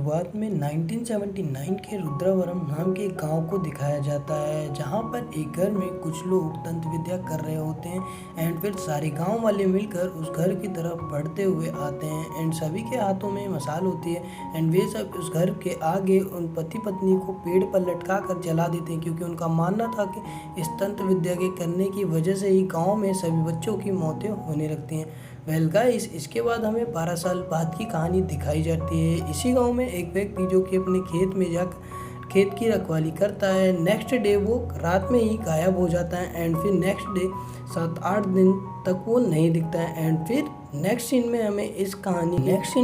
शुरुआत में 1979 के रुद्रवरम नाम के एक गांव को दिखाया जाता है, जहां पर एक घर में कुछ लोग तंत्र विद्या कर रहे होते हैं एंड फिर सारे गांव वाले मिलकर उस घर की तरफ बढ़ते हुए आते हैं एंड सभी के हाथों में मशाल होती है एंड वे सब उस घर के आगे उन पति पत्नी को पेड़ पर लटका कर जला देते हैं, क्योंकि उनका मानना था कि इस तंत्र विद्या के करने की वजह से ही गाँव में सभी बच्चों की मौतें होने लगती हैं। वेल गाइस, इसके बाद हमें 12 साल बाद की कहानी दिखाई जाती है। इसी गांव में एक व्यक्ति जो कि अपने खेत में जाकर खेत की रखवाली करता है, नेक्स्ट डे वो रात में ही गायब हो जाता है एंड फिर नेक्स्ट डे 7-8 दिन तक वो नहीं दिखता है एंड फिर नेक्स्ट सीन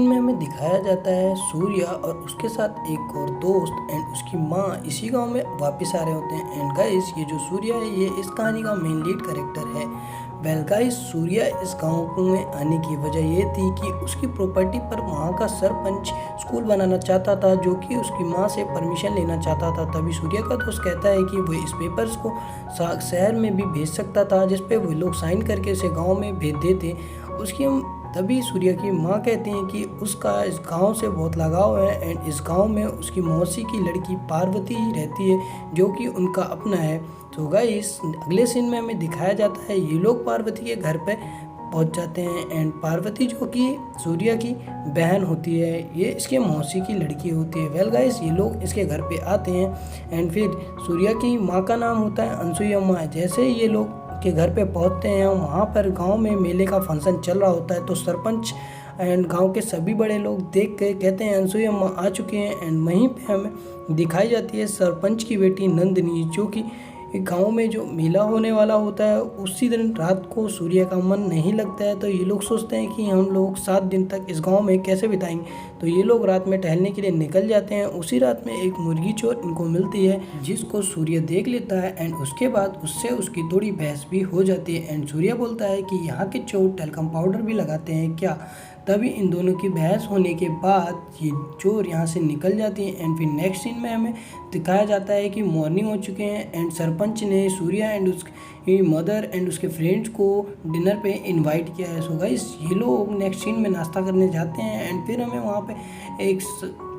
में हमें दिखाया जाता है सूर्या और उसके साथ एक और दोस्त एंड उसकी माँ इसी गांव में वापस आ रहे होते हैं। एंड गाइस, ये जो सूर्या है ये इस कहानी का मेन लीड कैरेक्टर है। वेल गाइस, सूर्या इस गांव में आने की वजह ये थी कि उसकी प्रॉपर्टी पर वहाँ का सरपंच स्कूल बनाना चाहता था, जो कि उसकी माँ से परमिशन लेना चाहता था। तभी सूर्या का दोस्त कहता है कि वो इस पेपर्स को शहर में भी भेज सकता था, जिस पे वो लोग साइन करके उसे गांव में भेज देते। तभी सूर्या की माँ कहती हैं कि उसका इस गांव से बहुत लगाव है एंड इस गांव में उसकी मौसी की लड़की पार्वती ही रहती है, जो कि उनका अपना है। तो गाइस, अगले सीन में हमें दिखाया जाता है ये लोग पार्वती के घर पे पहुंच जाते हैं एंड पार्वती जो कि सूर्या की बहन होती है, ये इसके मौसी की लड़की होती है। वेल गाइस, ये लोग इसके घर पे आते हैं एंड फिर सूर्या की माँ का नाम होता है अनसुईया माँ। जैसे ये लोग के घर पे पहुंचते हैं, वहाँ पर गांव में मेले का फंक्शन चल रहा होता है, तो सरपंच एंड गांव के सभी बड़े लोग देख के कहते हैं अनसुईया माँ आ चुके हैं एंड वहीं पे हमें दिखाई जाती है सरपंच की बेटी नंदिनी, जो कि गांव में जो मेला होने वाला होता है उसी दिन रात को सूर्या का मन नहीं लगता है। तो ये लोग सोचते हैं कि हम लोग 7 दिन तक इस गांव में कैसे बिताएंगे, तो ये लोग रात में टहलने के लिए निकल जाते हैं। उसी रात में एक मुर्गी चोर इनको मिलती है, जिसको सूर्य देख लेता है एंड उसके बाद उससे उसकी थोड़ी बहस भी हो जाती है एंड सूर्य बोलता है कि यहाँ के चोर टेल्कम पाउडर भी लगाते हैं क्या। तभी इन दोनों की बहस होने के बाद ये चोर यहाँ से निकल जाती हैं एंड फिर नेक्स्ट सीन में हमें दिखाया जाता है कि मॉर्निंग हो चुके हैं एंड सरपंच ने सूर्या एंड उसकी मदर एंड उसके फ्रेंड्स को डिनर पे इनवाइट किया है। सो गाइस, ये लोग नेक्स्ट सीन में नाश्ता करने जाते हैं एंड फिर हमें वहाँ पे एक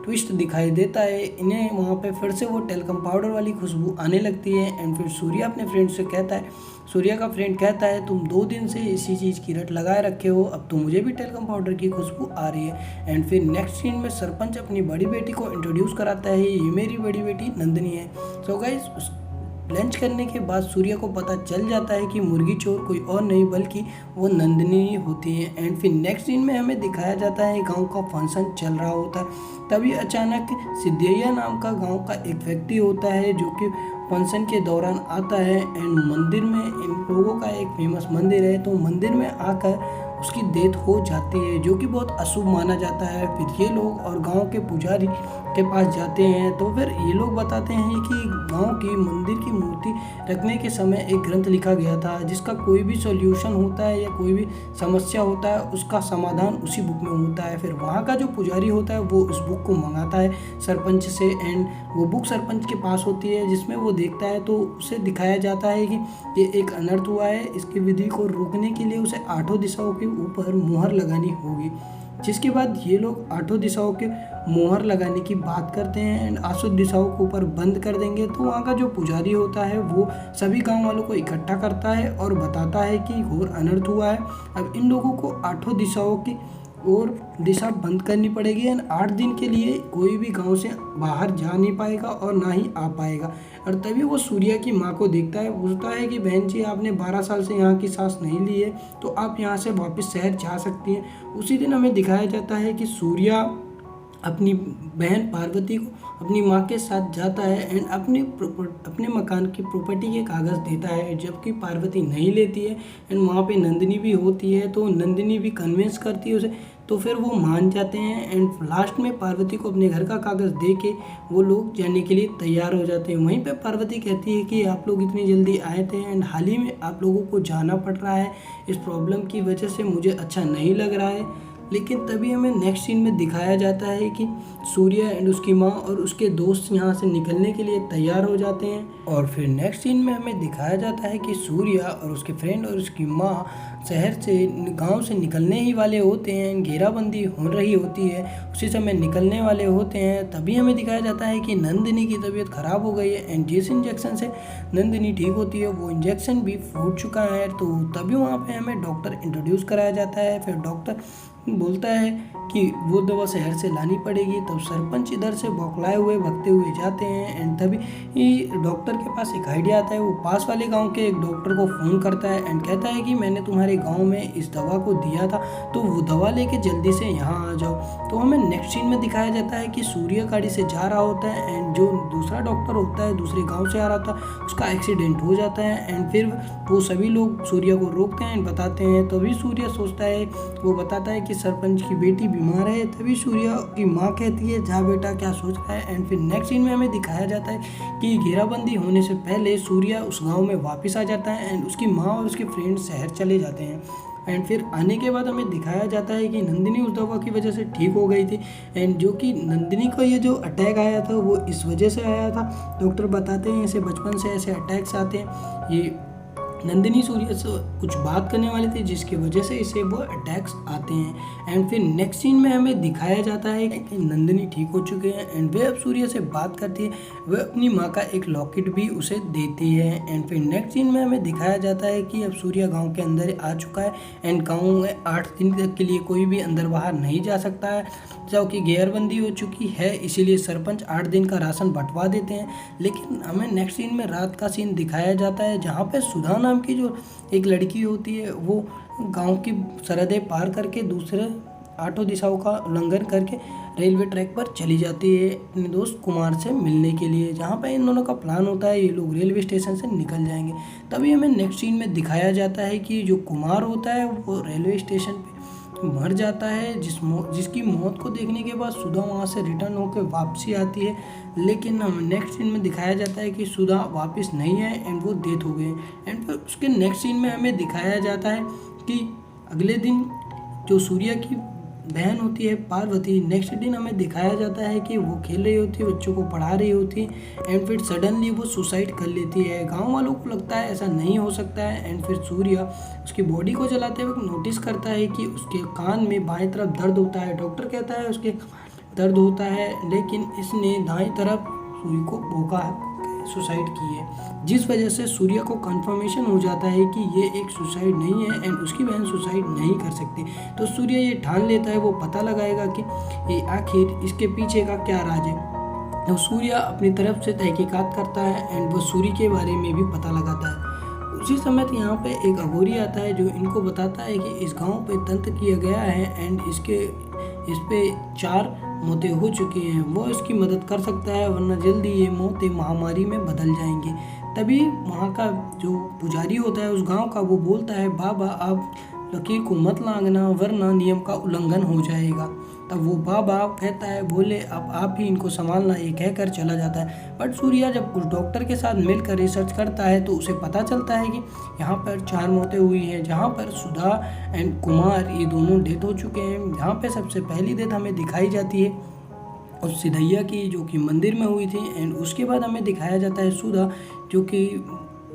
ट्विस्ट दिखाई देता है। इन्हें वहाँ पे फिर से वो टेल्कम पाउडर वाली खुशबू आने लगती है एंड फिर सूर्या अपने फ्रेंड से कहता है, सूर्या का फ्रेंड कहता है तुम 2 दिन से इसी चीज़ की रट लगाए रखे हो, अब तो मुझे भी टेल्कम पाउडर की खुशबू आ रही है। एंड फिर नेक्स्ट सीन में सरपंच अपनी बड़ी बेटी को इंट्रोड्यूस कराता है, ये मेरी बड़ी बेटी नंदिनी है। सो गाइस, लंच करने के बाद सूर्या को पता चल जाता है कि मुर्गी चोर कोई और नहीं बल्कि वो नंदिनी ही होती है एंड फिर नेक्स्ट सीन में हमें दिखाया जाता है गांव का फंक्शन चल रहा होता है। तभी अचानक सिद्धैया नाम का गांव का एक व्यक्ति होता है, जो कि फंक्शन के दौरान आता है एंड मंदिर में इन लोगों का एक फेमस मंदिर है, तो मंदिर में आकर उसकी डेथ हो जाती है, जो कि बहुत अशुभ माना जाता है। फिर ये लोग और गांव के पुजारी के पास जाते हैं, तो फिर ये लोग बताते हैं कि गांव की मंदिर की मूर्ति रखने के समय एक ग्रंथ लिखा गया था, जिसका कोई भी सॉल्यूशन होता है या कोई भी समस्या होता है उसका समाधान उसी बुक में होता है। फिर वहाँ का जो पुजारी होता है वो उस बुक को मंगाता है सरपंच से एंड वो बुक सरपंच के पास होती है, जिसमें वो देखता है तो उसे दिखाया जाता है कि ये एक अनर्थ हुआ है, इसकी विधि को रोकने के लिए उसे 8 दिशाओं के ऊपर मुहर लगानी होगी। जिसके बाद ये लोग 8 दिशाओं के मोहर लगाने की बात करते हैं एंड अशुद्ध दिशाओं के ऊपर बंद कर देंगे। तो वहाँ का जो पुजारी होता है वो सभी गांव वालों को इकट्ठा करता है और बताता है कि घोर अनर्थ हुआ है, अब इन लोगों को 8 दिशाओं की और दिशा बंद करनी पड़ेगी एंड 8 दिन के लिए कोई भी गांव से बाहर जा नहीं पाएगा और ना ही आ पाएगा। और तभी वो सूर्या की माँ को देखता है, बोलता है कि बहन जी, आपने 12 साल से यहाँ की सांस नहीं ली है, तो आप यहाँ से वापस शहर जा सकती हैं। उसी दिन हमें दिखाया जाता है कि सूर्या अपनी बहन पार्वती को अपनी माँ के साथ जाता है एंड अपने मकान की प्रॉपर्टी के कागज़ देता है, जबकि पार्वती नहीं लेती है एंड वहाँ पे नंदिनी भी होती है, तो नंदिनी भी कन्विंस करती है उसे, तो फिर वो मान जाते हैं एंड लास्ट में पार्वती को अपने घर का कागज़ दे के वो लोग जाने के लिए तैयार हो जाते हैं। वहीं पे पार्वती कहती है कि आप लोग इतनी जल्दी आए थे एंड हाल ही में आप लोगों को जाना पड़ रहा है, इस प्रॉब्लम की वजह से मुझे अच्छा नहीं लग रहा है लेकिन तभी हमें नेक्स्ट सीन में दिखाया जाता है कि सूर्या एंड उसकी माँ और उसके दोस्त यहाँ से निकलने के लिए तैयार हो जाते हैं। और फिर नेक्स्ट सीन में हमें दिखाया जाता है कि सूर्या और उसके फ्रेंड और उसकी माँ शहर से गांव से निकलने ही वाले होते हैं। घेराबंदी हो रही होती है, उसी समय निकलने वाले होते हैं। तभी हमें दिखाया जाता है कि नंदिनी की तबीयत खराब हो गई है एंड जिस इंजेक्शन से नंदिनी ठीक होती है वो इंजेक्शन भी फूट चुका है। तो तभी वहाँ पे हमें डॉक्टर इंट्रोड्यूस कराया जाता है। फिर डॉक्टर बोलता है कि वो दवा शहर से लानी पड़ेगी। तब सरपंच इधर से बौखलाए हुए भगते हुए जाते हैं एंड तभी डॉक्टर के पास एक आइडिया आता है। वो पास वाले गांव के एक डॉक्टर को फ़ोन करता है एंड कहता है कि मैंने तुम्हारे गांव में इस दवा को दिया था, तो वो दवा लेके जल्दी से यहाँ आ जाओ। तो हमें नेक्स्ट सीन में दिखाया जाता है कि सूर्य गाड़ी से जा रहा होता है एंड जो दूसरा डॉक्टर होता है दूसरे गाँव से आ रहा था, उसका एक्सीडेंट हो जाता है एंड फिर वो सभी लोग सूर्य को रोकते हैं एंड बताते हैं। तभी सूर्य सोचता है, वो बताता है कि सरपंच की बेटी बीमार है। तभी सूर्या की माँ कहती है जा बेटा क्या सोच रहा है। एंड फिर नेक्स्ट सीन में हमें दिखाया जाता है कि घेराबंदी होने से पहले सूर्या उस गांव में वापस आ जाता है एंड उसकी माँ और उसके फ्रेंड शहर चले जाते हैं। एंड फिर आने के बाद हमें दिखाया जाता है कि नंदिनी उस दवा की वजह से ठीक हो गई थी एंड जो कि नंदिनी को ये जो अटैक आया था वो इस वजह से आया था। डॉक्टर बताते हैं इसे बचपन से ऐसे अटैक्स आते हैं। ये नंदिनी सूर्य से कुछ बात करने वाली थी जिसकी वजह से इसे वो अटैक्स आते हैं। एंड फिर नेक्स्ट सीन में हमें दिखाया जाता है कि नंदिनी ठीक हो चुके हैं एंड वे अब सूर्य से बात करती है। वह अपनी माँ का एक लॉकेट भी उसे देती है। एंड फिर नेक्स्ट सीन में हमें दिखाया जाता है कि अब सूर्य गांव के अंदर आ चुका है एंड गाँव में 8 दिन तक के लिए कोई भी अंदर बाहर नहीं जा सकता है, क्योंकि घेरबंदी हो चुकी है। इसीलिए सरपंच 8 दिन का राशन बंटवा देते हैं। लेकिन हमें नेक्स्ट सीन में रात का सीन दिखाया जाता है जहाँ पे सुधा नाम की जो एक लड़की होती है वो गांव की सरहदें पार करके दूसरे 8 दिशाओं का उल्लंघन करके रेलवे ट्रैक पर चली जाती है अपने दोस्त कुमार से मिलने के लिए, जहाँ पे इन दोनों का प्लान होता है ये लोग रेलवे स्टेशन से निकल जाएंगे। तभी हमें नेक्स्ट सीन में दिखाया जाता है कि जो कुमार होता है वो रेलवे स्टेशन पे मर जाता है, जिसकी मौत को देखने के बाद सुधा वहाँ से रिटर्न होकर वापसी आती है। लेकिन हम नेक्स्ट सीन में दिखाया जाता है कि सुधा वापस नहीं है एंड वो डेथ हो गए। एंड फिर उसके नेक्स्ट सीन में हमें दिखाया जाता है कि अगले दिन जो सूर्या की बहन होती है पार्वती, नेक्स्ट दिन हमें दिखाया जाता है कि वो खेल रही होती है, बच्चों को पढ़ा रही होती है एंड फिर सडनली वो सुसाइड कर लेती है। गांव वालों को लगता है ऐसा नहीं हो सकता है एंड फिर सूर्या उसकी बॉडी को जलाते वक्त नोटिस करता है कि उसके कान में बाएं तरफ दर्द होता है। डॉक्टर कहता है उसके दर्द होता है, लेकिन इसने दाएं तरफ सूर्य को भोंका सुसाइड की है, जिस वजह से सूर्या को कंफर्मेशन हो जाता है कि ये एक सुसाइड नहीं है एंड उसकी बहन सुसाइड नहीं कर सकती। तो सूर्या ये ठान लेता है वो पता लगाएगा कि ये आखिर इसके पीछे का क्या राज है। तो सूर्या अपनी तरफ से तहकीकात करता है एंड वो सूर्य के बारे में भी पता लगाता है। उसी समय यहाँ पे एक अघोरी आता है जो इनको बताता है कि इस गांव पे तंत्र किया गया है एंड इस पे 4 मौतें हो चुकी हैं, वो इसकी मदद कर सकता है, वरना जल्दी ये मौतें महामारी में बदल जाएंगी। तभी वहाँ का जो पुजारी होता है उस गांव का वो बोलता है बाबा आप लकीर को मत लांघना वरना नियम का उल्लंघन हो जाएगा। तब वो बाबा कहता है बोले अब आप ही इनको संभालना, ये कहकर चला जाता है। बट सूर्या जब उस डॉक्टर के साथ मिलकर रिसर्च करता है तो उसे पता चलता है कि यहाँ पर 4 मौतें हुई हैं, जहाँ पर सुधा एंड कुमार ये दोनों डेथ हो चुके हैं। जहाँ पे सबसे पहली डेथ हमें दिखाई जाती है उस सिधैया की जो कि मंदिर में हुई थी एंड उसके बाद हमें दिखाया जाता है सुधा जो कि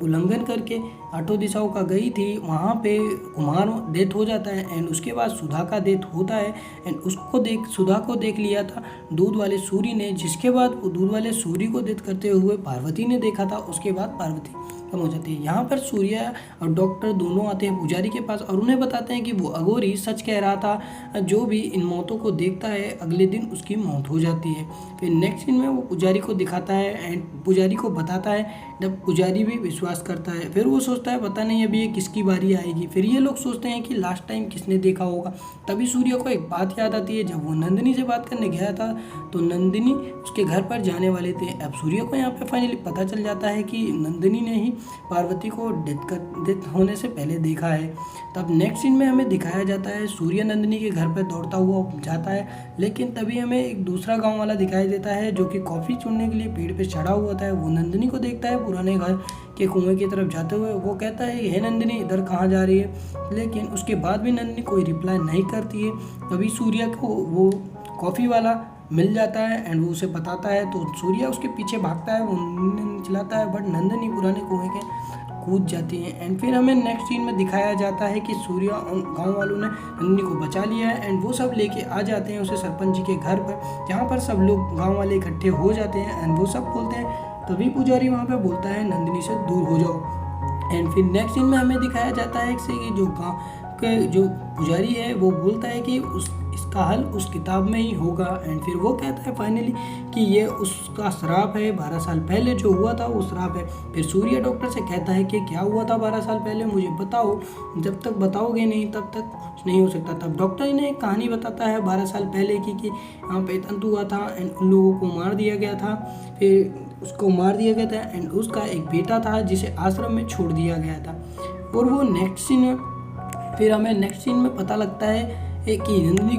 उल्लंघन करके 8 दिशाओं का गई थी, वहाँ पे कुमार डेथ हो जाता है एंड उसके बाद सुधा का डेथ होता है एंड सुधा को देख लिया था दूध वाले सूर्य ने, जिसके बाद वो दूध वाले सूर्य को डेथ करते हुए पार्वती ने देखा था। उसके बाद पार्वती खत्म हो जाती है। यहाँ पर सूर्या और डॉक्टर दोनों आते हैं पुजारी के पास और उन्हें बताते हैं कि वो अघोरी सच कह रहा था, जो भी इन मौतों को देखता है अगले दिन उसकी मौत हो जाती है। फिर नेक्स्ट सीन में वो पुजारी को दिखाता है एंड पुजारी को बताता है, जब पुजारी भी विश्वास करता है। फिर वो सोचता है पता नहीं अभी ये किसकी बारी आएगी। फिर ये लोग सोचते हैं कि लास्ट टाइम किसने देखा होगा। तभी सूर्य को एक बात याद आती है, जब वो नंदिनी से बात करने गया था तो नंदिनी उसके घर पर जाने वाले थे। अब सूर्य को यहाँ पे फाइनली पता चल जाता है कि नंदिनी ने ही पार्वती को डेथ होने से पहले देखा है। तब नेक्स्ट सीन में हमें दिखाया जाता है सूर्य नंदिनी के घर पर दौड़ता हुआ जाता है, लेकिन तभी हमें एक दूसरा गाँव वाला दिखाई देता है जो कि कॉफ़ी चुनने के लिए पेड़ पर चढ़ा हुआ था। वो नंदिनी को देखता है पुराने घर के कुएं की तरफ जाते हुए। वो कहता है, हे नंदिनी, इधर कहाँ जा रही है? लेकिन उसके बाद भी नंदिनी कोई रिप्लाई नहीं करती है। तभी सूर्य को वो कॉफ़ी वाला मिल जाता है एंड वो उसे बताता है, तो सूर्य उसके पीछे भागता है, वो नंदिनी चिल्लाता है, बट नंदिनी पुराने कुएं के कूद जाती है। एंड फिर हमें नेक्स्ट सीन में दिखाया जाता है कि सूर्य गांव वालों ने नंदिनी को बचा लिया है एंड वो सब लेके आ जाते हैं उसे सरपंच जी के घर पर, जहाँ पर सब लोग गाँव वाले इकट्ठे हो जाते हैं एंड वो सब बोलते हैं। तभी पुजारी वहाँ पे बोलता है, नंदिनी से दूर हो जाओ। एंड फिर नेक्स्ट सीन में हमें दिखाया जाता है कि जो गाँव के जो पुजारी है वो बोलता है कि इसका हल उस किताब में ही होगा। एंड फिर वो कहता है फाइनली कि ये उसका श्राप है, 12 साल पहले जो हुआ था वो श्राप है। फिर सूर्य डॉक्टर से कहता है कि क्या हुआ था 12 साल पहले, मुझे बताओ, जब तक बताओगे नहीं तब तक कुछ नहीं हो सकता। तब डॉक्टर इन्हें एक कहानी बताता है 12 साल पहले की कि यहाँ पे तंतु हुआ था एंड उन लोगों को मार दिया गया था। फिर उसको मार दिया गया था एंड उसका एक बेटा था जिसे आश्रम में छोड़ दिया गया था। और वो नेक्स्ट सीन में फिर हमें नेक्स्ट सीन में पता लगता है कि नंदिनी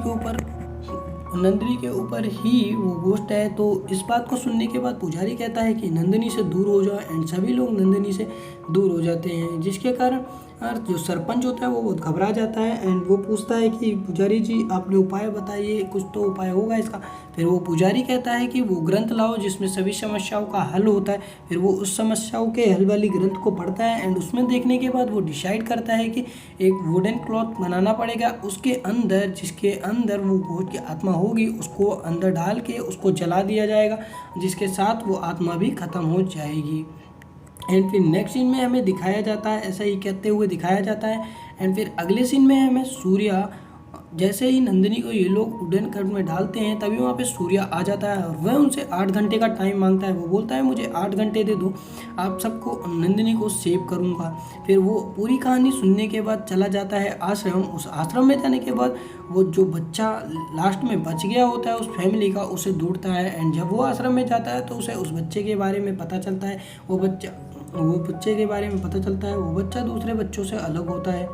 के ऊपर ही वो गोश्त है। तो इस बात को सुनने के बाद पुजारी कहता है कि नंदिनी से दूर हो जाओ एंड सभी लोग नंदिनी से दूर हो जाते हैं, जिसके कारण जो सरपंच होता है वो बहुत घबरा जाता है एंड वो पूछता है कि पुजारी जी आपने उपाय बताइए, कुछ तो उपाय होगा इसका। फिर वो पुजारी कहता है कि वो ग्रंथ लाओ जिसमें सभी समस्याओं का हल होता है। फिर वो उस समस्याओं के हल वाली ग्रंथ को पढ़ता है एंड उसमें देखने के बाद वो डिसाइड करता है कि एक वुडन क्लॉथ बनाना पड़ेगा, उसके अंदर जिसके अंदर वो गोश्त की आत्मा होगी उसको अंदर डाल के उसको जला दिया जाएगा, जिसके साथ वो आत्मा भी खत्म हो जाएगी। एंड फिर नेक्स्ट सीन में हमें दिखाया जाता है, ऐसा ही कहते हुए दिखाया जाता है। एंड फिर अगले सीन में हमें सूर्य, जैसे ही नंदिनी को ये लोग उड़न कट में डालते हैं तभी वहाँ पे सूर्य आ जाता है और वह उनसे 8 घंटे का टाइम मांगता है। वो बोलता है मुझे 8 घंटे दे दो, आप सबको नंदिनी को सेव करूँगा। फिर वो पूरी कहानी सुनने के बाद चला जाता है आश्रम। उस आश्रम में जाने के बाद वो जो बच्चा लास्ट में बच गया होता है उस फैमिली का, उसे ढूंढता है एंड जब वो आश्रम में जाता है तो उसे उस बच्चे के बारे में पता चलता है। वो बच्चे के बारे में पता चलता है, वो बच्चा दूसरे बच्चों से अलग होता है।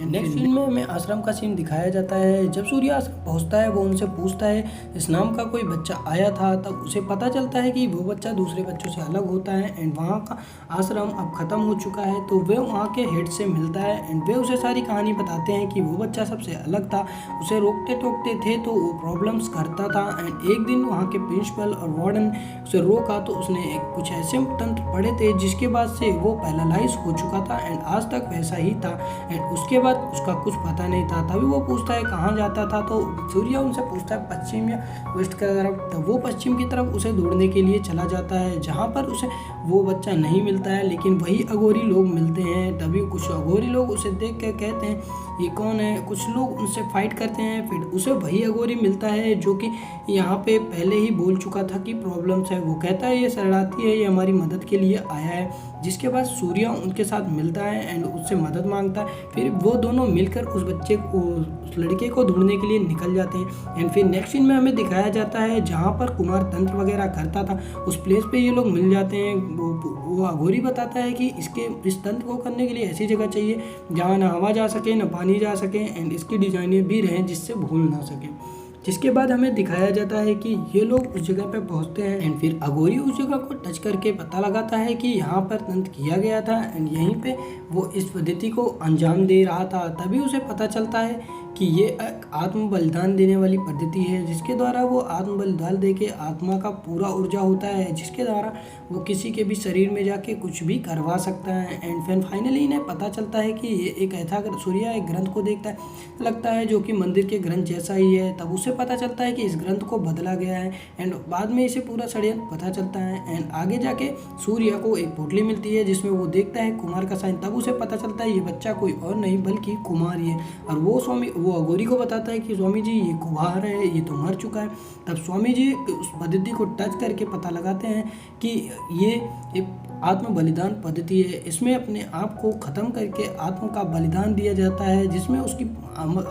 नेक्स्ट सीन में हमें आश्रम का सीन दिखाया जाता है। जब सूर्य आश्रम पहुंचता है वो उनसे पूछता है इस नाम का कोई बच्चा आया था, तब उसे पता चलता है कि वो बच्चा दूसरे बच्चों से अलग होता है एंड वहाँ का आश्रम अब ख़त्म हो चुका है। तो वे वहाँ के हेड से मिलता है एंड वे उसे सारी कहानी बताते हैं कि वो बच्चा सबसे अलग था, उसे रोकते टोकते थे तो वो प्रॉब्लम्स करता था एंड एक दिन वहाँ के प्रिंसिपल और वार्डन उसे रोका तो उसने कुछ ऐसे तंत्र पढ़े थे जिसके बाद से वो पैरालाइज हो चुका था एंड आज तक वैसा ही था एंड उसके उसका कुछ पता नहीं था। तभी वो पूछता है कहाँ जाता था, तो सूर्य उनसे पूछता है पश्चिम या वेस्ट की तरफ। तो वो पश्चिम की तरफ उसे दौड़ने के लिए चला जाता है, जहाँ पर उसे वो बच्चा नहीं मिलता है लेकिन वही अघोरी लोग मिलते हैं। तभी कुछ अघोरी लोग उसे देख के कहते हैं ये कौन है, कुछ लोग उनसे फाइट करते हैं। फिर उसे वही अघोरी मिलता है जो कि यहाँ पे पहले ही बोल चुका था कि प्रॉब्लम्स है। वो कहता है ये शरणार्थी है, ये हमारी मदद के लिए आया है। जिसके बाद सूर्य उनके साथ मिलता है एंड उससे मदद मांगता है। फिर वो दोनों मिलकर उस बच्चे को, उस लड़के को ढूंढने के लिए निकल जाते हैं। एंड फिर नेक्स्ट सीन में हमें दिखाया जाता है जहाँ पर कुमार तंत्र वगैरह करता था उस प्लेस पे ये लोग मिल जाते हैं। वो अघोरी बताता है कि इस तंत्र को करने के लिए ऐसी जगह चाहिए जहाँ ना हवा जा सके ना पानी जा सके एंड इसकी डिजाइनें भी रहें जिससे भूल ना सके। जिसके बाद हमें दिखाया जाता है कि ये लोग उस जगह पे पहुंचते हैं एंड फिर अघोरी उस जगह को टच करके पता लगाता है कि यहाँ पर तंत्र किया गया था एंड यहीं पे वो इस पद्धति को अंजाम दे रहा था। तभी उसे पता चलता है कि ये एक आत्म बलिदान देने वाली पद्धति है, जिसके द्वारा वो आत्म बलिदान दे के आत्मा का पूरा ऊर्जा होता है, जिसके द्वारा वो किसी के भी शरीर में जाके कुछ भी करवा सकता है। एंड फिर फाइनली इन्हें पता चलता है कि ये एक ऐसा सूर्य एक ग्रंथ को देखता है, लगता है जो कि मंदिर के ग्रंथ जैसा ही है। तब उसे पता चलता है कि इस ग्रंथ को बदला गया है एंड बाद में इसे पूरा षड्यंत्र पता चलता है। एंड आगे जाके सूर्य को एक पोटली मिलती है जिसमें वो देखता है कुमार का साइन। तब उसे पता चलता है ये बच्चा कोई और नहीं बल्कि कुमार ही है और वो अघोरी को बताता है कि स्वामी जी ये कुम्हार है, ये तो मर चुका है। तब स्वामी जी उस पद्धति को टच करके पता लगाते हैं कि ये एक आत्म बलिदान पद्धति है, इसमें अपने आप को ख़त्म करके आत्मा का बलिदान दिया जाता है, जिसमें उसकी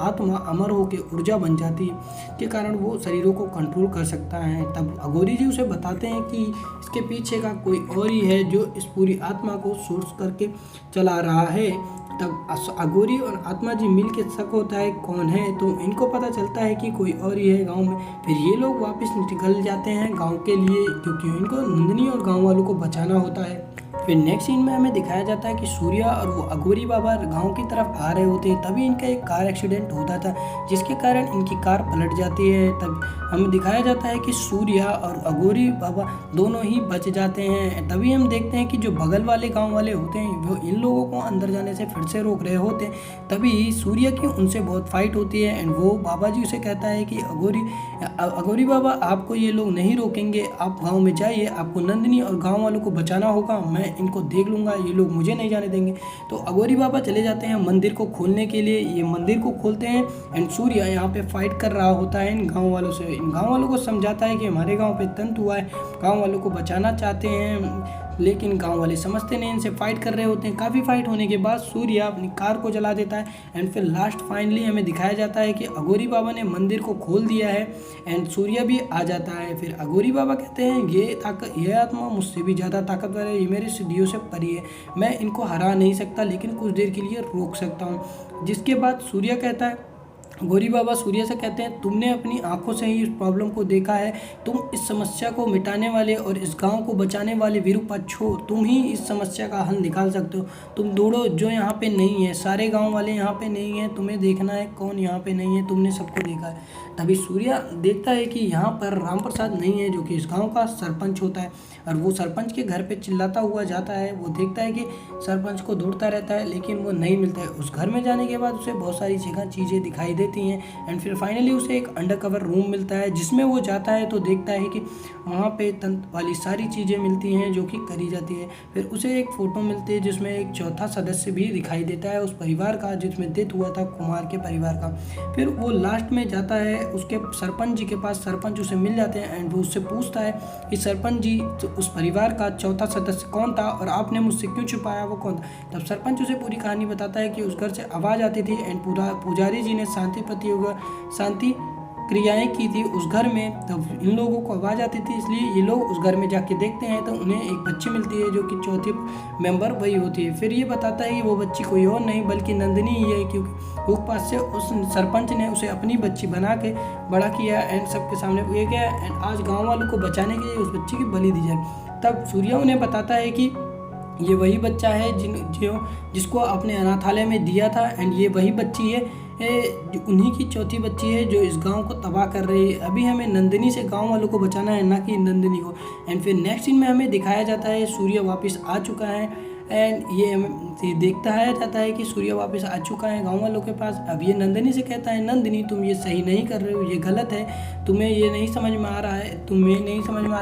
आत्मा अमर होकर ऊर्जा बन जाती है, के कारण वो शरीरों को कंट्रोल कर सकता है। तब अघोरी जी उसे बताते हैं कि इसके पीछे का कोई और ही है जो इस पूरी आत्मा को सोर्स करके चला रहा है। तब अघोरी और आत्मा जी मिल के शक होता है कौन है, तो इनको पता चलता है कि कोई और ही है गांव में। फिर ये लोग वापस निकल जाते हैं गांव के लिए, क्योंकि इनको नंदिनी और गांव वालों को बचाना होता है। फिर नेक्स्ट सीन में हमें दिखाया जाता है कि सूर्या और वो अघोरी बाबा गांव की तरफ आ रहे होते हैं, तभी इनका एक कार एक्सीडेंट होता था जिसके कारण इनकी कार पलट जाती है। तब हमें दिखाया जाता है कि सूर्या और अघोरी बाबा दोनों ही बच जाते हैं। तभी हम देखते हैं कि जो बगल वाले गांव वाले होते हैं वो इन लोगों को अंदर जाने से फिर से रोक रहे होते हैं। तभी सूर्या की उनसे बहुत फाइट होती है एंड वो बाबा जी उसे कहता है कि अघोरी बाबा आपको ये लोग नहीं रोकेंगे, आप गाँव में जाइए, आपको नंदिनी और गाँव वालों को बचाना होगा, मैं इनको देख लूँगा, ये लोग मुझे नहीं जाने देंगे। तो अघोरी बाबा चले जाते हैं मंदिर को खोलने के लिए। ये मंदिर को खोलते हैं एंड सूर्या यहाँ पे फाइट कर रहा होता है इन गांव वालों से। इन गांव वालों को समझाता है कि हमारे गांव पे तंत हुआ है, गांव वालों को बचाना चाहते हैं, लेकिन गांव वाले समझते नहीं, इनसे फाइट कर रहे होते हैं। काफ़ी फाइट होने के बाद सूर्या अपनी कार को जला देता है एंड फिर लास्ट फाइनली हमें दिखाया जाता है कि अघोरी बाबा ने मंदिर को खोल दिया है एंड सूर्या भी आ जाता है। फिर अघोरी बाबा कहते हैं ये आत्मा मुझसे भी ज़्यादा ताकतवर है, ये मेरे सिद्धियों से परी है, मैं इनको हरा नहीं सकता लेकिन कुछ देर के लिए रोक सकता हूँ। जिसके बाद सूर्या कहता है, अघोरी बाबा सूर्या से कहते हैं तुमने अपनी आंखों से ही इस प्रॉब्लम को देखा है, तुम इस समस्या को मिटाने वाले और इस गांव को बचाने वाले विरूपाक्ष हो, तुम ही इस समस्या का हल निकाल सकते हो। तुम ढूंढो जो यहाँ पे नहीं है, सारे गांव वाले यहाँ पे नहीं है, तुम्हें देखना है कौन यहाँ पे नहीं है, तुमने सबको देखा है। तभी सूर्या देखता है कि यहाँ पर राम प्रसाद नहीं है जो कि इस गाँव का सरपंच होता है, और वो सरपंच के घर पे चिल्लाता हुआ जाता है। वो देखता है कि सरपंच को ढूंढता रहता है लेकिन वो नहीं मिलता है। उस घर में जाने के बाद उसे बहुत सारी चीज़ें दिखाई देती हैं एंड फिर फाइनली उसे एक अंडरकवर रूम मिलता है जिसमें वो जाता है तो देखता है कि वहाँ पे तंत्र वाली सारी चीज़ें मिलती हैं जो कि करी जाती है। फिर उसे एक फ़ोटो मिलती है जिसमें एक चौथा सदस्य भी दिखाई देता है उस परिवार का जिसमें डेथ हुआ था, कुमार के परिवार का। फिर वो लास्ट में जाता है उसके सरपंच जी के पास, सरपंच उसे मिल जाते हैं एंड वो उससे पूछता है कि सरपंच जी उस परिवार का चौथा सदस्य कौन था और आपने मुझसे क्यों छुपाया, वो कौन था। तब सरपंच उसे पूरी कहानी बताता है कि उस घर से आवाज़ आती थी एंड पुजारी जी ने शांति क्रियाएं की थी उस घर में, तब इन लोगों को आवाज़ आती थी, इसलिए ये लोग उस घर में जाके देखते हैं तो उन्हें एक बच्ची मिलती है जो कि चौथी मेंबर वही होती है। फिर ये बताता है कि वो बच्ची कोई और नहीं बल्कि नंदिनी ही है, क्योंकि ऊपर से उस सरपंच ने उसे अपनी बच्ची बना के बड़ा किया एंड सबके सामने ये गया एंड आज गाँव वालों को बचाने के लिए उस बच्ची की बलि दी जाए। तब सूर्या उन्हें बताता है कि ये वही बच्चा है जिसको आपने अनाथालय में दिया था एंड ये वही बच्ची है, उन्हीं की चौथी बच्ची है जो इस गांव को तबाह कर रही है। अभी हमें नंदिनी से गांव वालों को बचाना है, ना कि नंदिनी को। एंड फिर नेक्स्ट सीन में हमें दिखाया जाता है सूर्य वापस आ चुका है एंड ये देखता है जाता है कि सूर्य वापस आ चुका है गांव वालों के पास। अब ये नंदिनी से कहता है, नंदिनी तुम ये सही नहीं कर रहे हो, ये गलत है, तुम्हें ये नहीं समझ में आ रहा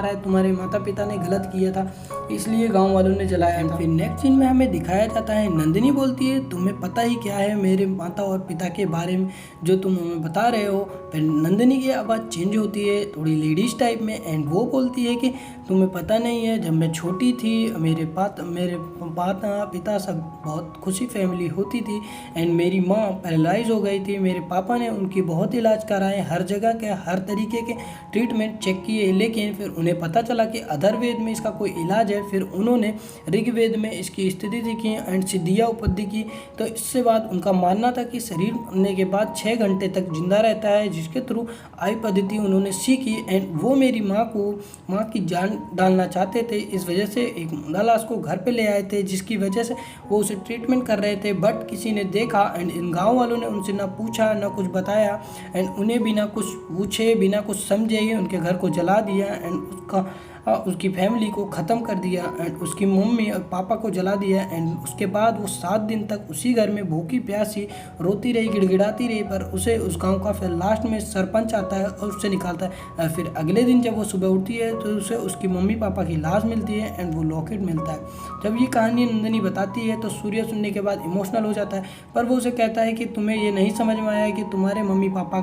है, तुम्हारे माता पिता ने गलत किया था इसलिए गांव वालों ने जलाया। एंड फिर नेक्स्ट सीन में हमें दिखाया जाता है नंदिनी बोलती है तुम्हें पता ही क्या है मेरे माता और पिता के बारे में जो तुम हमें बता रहे हो। फिर नंदिनी की आवाज़ चेंज होती है थोड़ी लेडीज टाइप में एंड वो बोलती है कि तुम्हें पता नहीं है, जब मैं छोटी थी मेरे माता पिता सब बहुत खुशी फैमिली होती थी एंड मेरी माँ पैरालाइज हो गई थी, मेरे पापा ने उनकी बहुत इलाज कराए, हर जगह के हर तरीके के ट्रीटमेंट चेक किए, लेकिन फिर उन्हें पता चला कि अधर्वेद में इसका कोई इलाज है। फिर उन्होंने ऋग्वेद में इसकी स्थिति देखी एंड सिद्धियाँ उपलब्धि की, तो इससे बाद उनका मानना था कि शरीर मरने के बाद 6 घंटे तक जिंदा रहता है, जिसके थ्रू आई पद्धति उन्होंने सीखी एंड वो मेरी माँ की जान डालना चाहते थे। इस वजह से एक मुर्दा लाश को घर पे ले आए थे जिसकी वजह से वो उसे ट्रीटमेंट कर रहे थे, बट किसी ने देखा एंड इन गाँव वालों ने उनसे ना पूछा ना कुछ बताया एंड उन्हें बिना कुछ पूछे बिना कुछ समझे ही उनके घर को जला दिया एंड उसकी फैमिली को ख़त्म कर दिया एंड उसकी मम्मी और पापा को जला दिया एंड उसके बाद वो 7 दिन तक उसी घर में भूखी प्यासी रोती रही, गिड़गिड़ाती रही, पर उसे उस गांव का फिर लास्ट में सरपंच आता है और उससे निकालता है। फिर अगले दिन जब वो सुबह उठती है तो उसे उसकी मम्मी पापा की लाश मिलती है एंड वो लॉकेट मिलता है। जब ये कहानी नंदिनी बताती है तो सूर्य सुनने के बाद इमोशनल हो जाता है, पर वो उसे कहता है कि तुम्हें ये नहीं समझ में आया कि तुम्हारे मम्मी पापा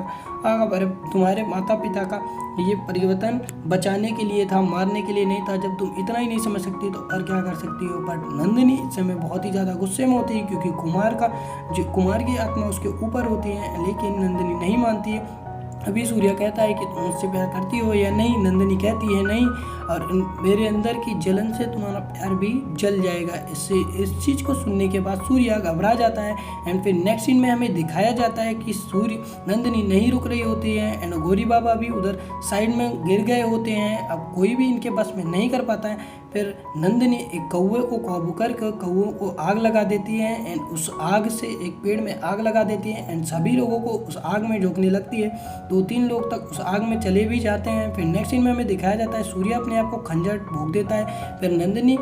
तुम्हारे माता पिता का ये परिवर्तन बचाने के लिए था, मारने के लिए नहीं था। जब तुम इतना ही नहीं समझ सकती तो और क्या कर सकती हो। बट नंदिनी इस समय बहुत ही ज़्यादा गुस्से में होती है, क्योंकि कुमार की आत्मा उसके ऊपर होती है, लेकिन नंदिनी नहीं मानती है। अभी सूर्य कहता है कि तुम मुझसे प्यार करती हो या नहीं। नंदिनी कहती है नहीं, और मेरे अंदर की जलन से तुम्हारा प्यार भी जल जाएगा। इससे इस चीज़ को सुनने के बाद सूर्य घबरा जाता है। एंड फिर नेक्स्ट सीन में हमें दिखाया जाता है कि नंदिनी नहीं रुक रही होती है, एंड गौरी बाबा भी उधर साइड में गिर गए होते हैं। अब कोई भी इनके बस में नहीं कर पाता है। फिर नंदिनी एक कौवे को काबू करके कौवे को आग लगा देती है, एंड उस आग से एक पेड़ में आग लगा देती है, एंड सभी लोगों को उस आग में झोंकने लगती है। 2-3 लोग तक उस आग में चले भी जाते हैं। फिर नेक्स्ट सीन में हमें दिखाया जाता है सूर्य अपने आप को खंजर भोंक देता है। फिर नंदिनी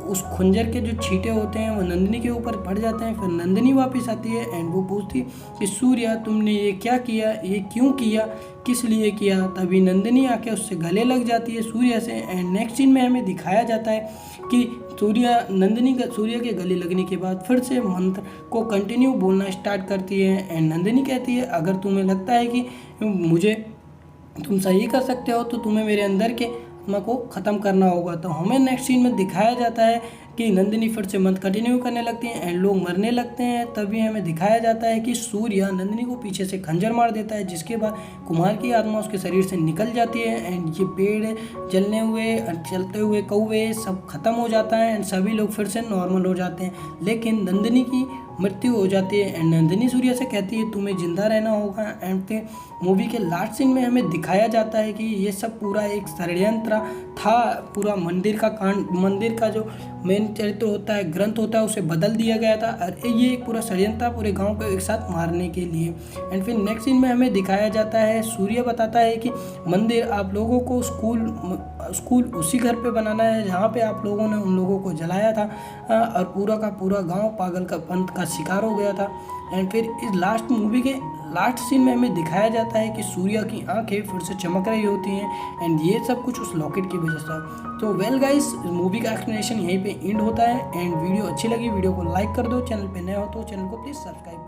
उस खंजर के जो छींटे होते हैं वो नंदिनी के ऊपर पड़ जाते हैं। फिर नंदिनी वापस आती है एंड वो पूछती कि सूर्य तुमने ये क्या किया, ये क्यों किया, किस लिए किया। तभी नंदिनी आके उससे गले लग जाती है सूर्य से। एंड नेक्स्ट सीन में हमें दिखाया जाता है कि सूर्य के गले लगने के बाद फिर से मंत्र को कंटिन्यू बोलना स्टार्ट करती है। एंड नंदिनी कहती है अगर तुम्हें लगता है कि तुम सही कर सकते हो तो तुम्हें मेरे अंदर के आत्मा को ख़त्म करना होगा। तो हमें नेक्स्ट सीन में दिखाया जाता है कि नंदिनी फिर से मंत्र कंटिन्यू करने लगती है एंड लोग मरने लगते हैं। तभी हमें दिखाया जाता है कि सूर्य नंदिनी को पीछे से खंजर मार देता है, जिसके बाद कुमार की आत्मा उसके शरीर से निकल जाती है। एंड ये पेड़ जलने हुए चलते हुए कौवे सब खत्म हो जाता है एंड सभी लोग फिर से नॉर्मल हो जाते हैं। लेकिन नंदिनी की मृत्यु हो जाती है एंड नंदिनी सूर्य से कहती है तुम्हें जिंदा रहना होगा। एंड मूवी के लास्ट सीन में हमें दिखाया जाता है कि ये सब पूरा एक षड्यंत्र था। पूरा मंदिर का जो मेन चरित्र होता है, ग्रंथ होता है, उसे बदल दिया गया था और ये एक पूरा षड्यंत्र पूरे गांव को एक साथ मारने के लिए। एंड फिर नेक्स्ट सीन में हमें दिखाया जाता है सूर्य बताता है कि मंदिर आप लोगों को स्कूल उसी घर पे बनाना है जहाँ पे आप लोगों ने उन लोगों को जलाया था और पूरा का पूरा गांव पागल का पंथ का शिकार हो गया था। एंड फिर इस मूवी के लास्ट सीन में हमें दिखाया जाता है कि सूर्य की आंखें फिर से चमक रही होती हैं एंड ये सब कुछ उस लॉकेट की वजह से। तो वेल गाइस, मूवी का एक्सप्लेनेशन यहीं पे एंड होता है। एंड वीडियो अच्छी लगी वीडियो को लाइक कर दो, चैनल पे नए हो तो चैनल को प्लीज़ सब्सक्राइब